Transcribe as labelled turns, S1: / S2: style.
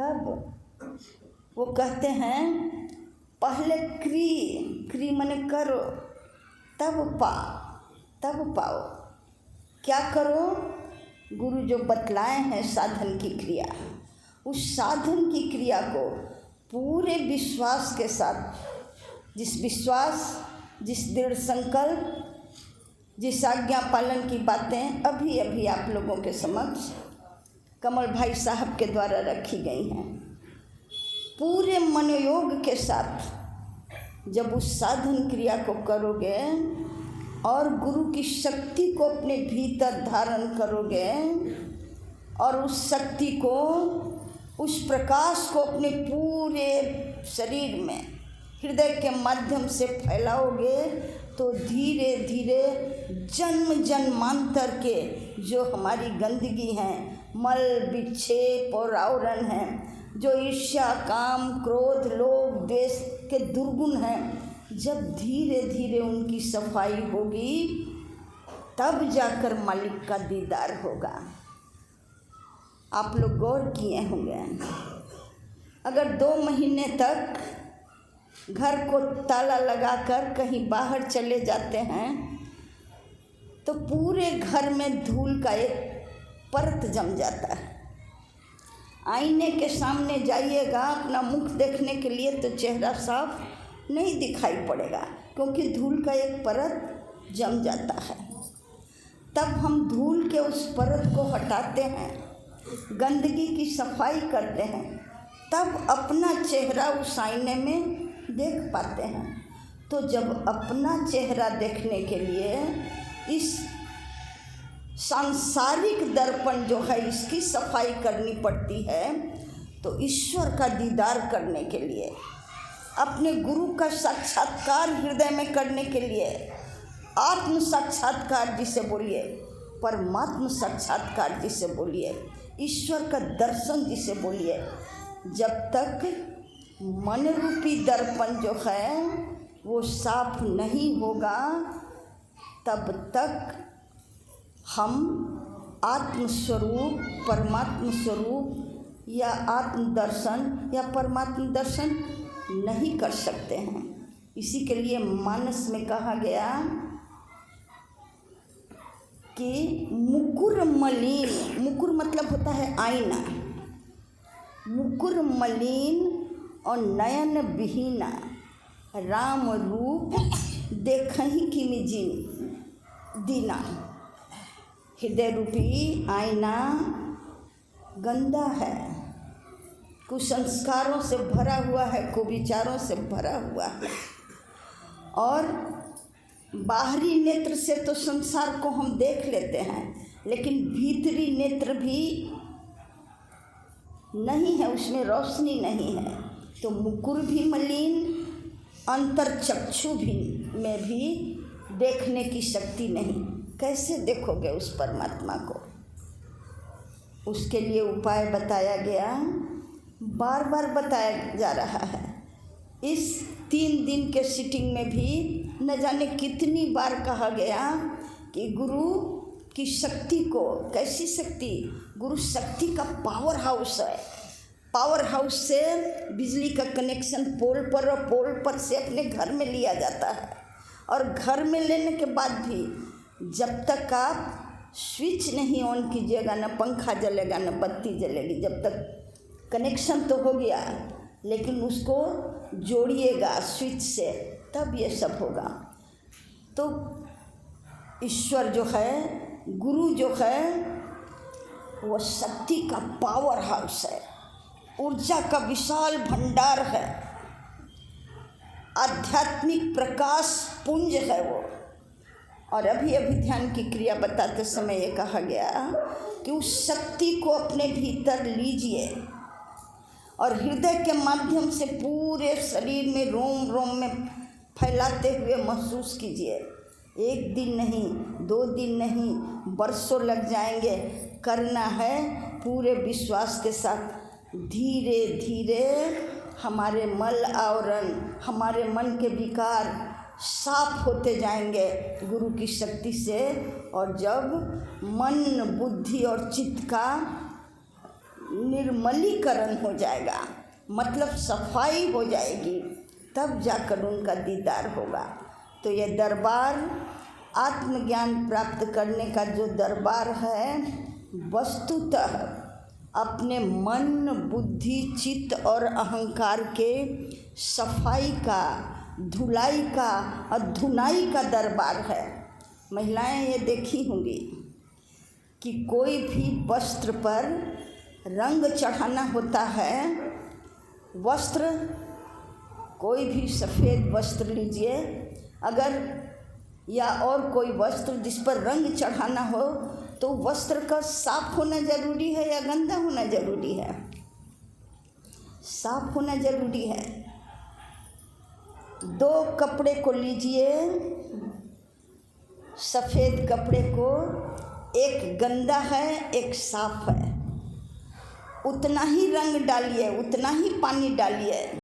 S1: कब? वो कहते हैं पहले क्री मने करो, तब पाओ। क्या करो? गुरु जो बतलाए हैं साधन की क्रिया, उस साधन की क्रिया को पूरे विश्वास के साथ, जिस दृढ़ संकल्प, जिस आज्ञा पालन की बातें अभी अभी आप लोगों के समक्ष कमल भाई साहब के द्वारा रखी गई हैं, पूरे मनोयोग के साथ जब उस साधन क्रिया को करोगे और गुरु की शक्ति को अपने भीतर धारण करोगे और उस शक्ति को, उस प्रकाश को अपने पूरे शरीर में हृदय के माध्यम से फैलाओगे, तो धीरे धीरे जन्म जन्मांतर के जो हमारी गंदगी हैं, मल विक्षेप और आवरण हैं, जो ईर्ष्या, काम, क्रोध, लोभ, द्वेष के दुर्गुण हैं, जब धीरे धीरे उनकी सफाई होगी, तब जाकर मालिक का दीदार होगा। आप लोग गौर किए होंगे, अगर 2 महीने तक घर को ताला लगाकर कहीं बाहर चले जाते हैं तो पूरे घर में धूल का एक परत जम जाता है। आईने के सामने जाइएगा अपना मुख देखने के लिए तो चेहरा साफ नहीं दिखाई पड़ेगा, क्योंकि धूल का एक परत जम जाता है। तब हम धूल के उस परत को हटाते हैं, गंदगी की सफाई करते हैं, तब अपना चेहरा उस आईने में देख पाते हैं। तो जब अपना चेहरा देखने के लिए इस सांसारिक दर्पण जो है इसकी सफाई करनी पड़ती है, तो ईश्वर का दीदार करने के लिए, अपने गुरु का साक्षात्कार हृदय में करने के लिए, आत्म साक्षात्कार जिसे बोलिए, परमात्म साक्षात्कार जिसे बोलिए, ईश्वर का दर्शन जिसे बोलिए, जब तक मन रूपी दर्पण जो है वो साफ नहीं होगा, तब तक हम आत्मस्वरूप, परमात्म स्वरूप या आत्म दर्शन या परमात्म दर्शन नहीं कर सकते हैं। इसी के लिए मानस में कहा गया कि मुकुर मलिन, मुकुर मतलब होता है आईना, मुकुर मलिन और नयन विहीना राम रूप देखहि किमि जिन दीना। हृदय रूपी आईना गंदा है, कुसंस्कारों से भरा हुआ है, कुविचारों से भरा हुआ है, और बाहरी नेत्र से तो संसार को हम देख लेते हैं, लेकिन भीतरी नेत्र भी नहीं है, उसमें रोशनी नहीं है। तो मुकुर भी मलिन, अंतर चक्षु भी में भी देखने की शक्ति नहीं। कैसे देखोगे उस परमात्मा को? उसके लिए उपाय बताया गया, बार बार बताया जा रहा है। इस 3 दिन के सीटिंग में भी न जाने कितनी बार कहा गया कि गुरु की शक्ति को, कैसी शक्ति? गुरु शक्ति का पावर हाउस है। पावर हाउस से बिजली का कनेक्शन पोल पर और पोल पर से अपने घर में लिया जाता है, और घर में लेने के बाद भी जब तक आप स्विच नहीं ऑन कीजिएगा, न पंखा जलेगा न बत्ती जलेगी। जब तक कनेक्शन तो हो गया, लेकिन उसको जोड़िएगा स्विच से, तब ये सब होगा। तो ईश्वर जो है, गुरु जो है, वो शक्ति का पावर हाउस है, ऊर्जा का विशाल भंडार है, आध्यात्मिक प्रकाश पुंज है वो। और अभी अभी ध्यान की क्रिया बताते समय ये कहा गया कि उस शक्ति को अपने भीतर लीजिए और हृदय के माध्यम से पूरे शरीर में, रोम रोम में फैलाते हुए महसूस कीजिए। 1 दिन नहीं, 2 दिन नहीं, बरसों लग जाएंगे। करना है पूरे विश्वास के साथ। धीरे धीरे हमारे मल आवरण, हमारे मन के विकार साफ होते जाएंगे गुरु की शक्ति से। और जब मन, बुद्धि और चित्त का निर्मलीकरण हो जाएगा, मतलब सफाई हो जाएगी, तब जाकर उनका दीदार होगा। तो ये दरबार आत्मज्ञान प्राप्त करने का जो दरबार है, वस्तुतः अपने मन, बुद्धि, चित्त और अहंकार के सफाई का, धुलाई का और धुनाई का दरबार है। महिलाएं ये देखी होंगी कि कोई भी वस्त्र पर रंग चढ़ाना होता है, वस्त्र कोई भी सफ़ेद वस्त्र लीजिए अगर, या और कोई वस्त्र जिस पर रंग चढ़ाना हो, तो वस्त्र का साफ होना जरूरी है या गंदा होना जरूरी है? साफ होना जरूरी है। दो कपड़े को लीजिए, सफ़ेद कपड़े को, एक गंदा है एक साफ है, उतना ही रंग डालिए, उतना ही पानी डालिए,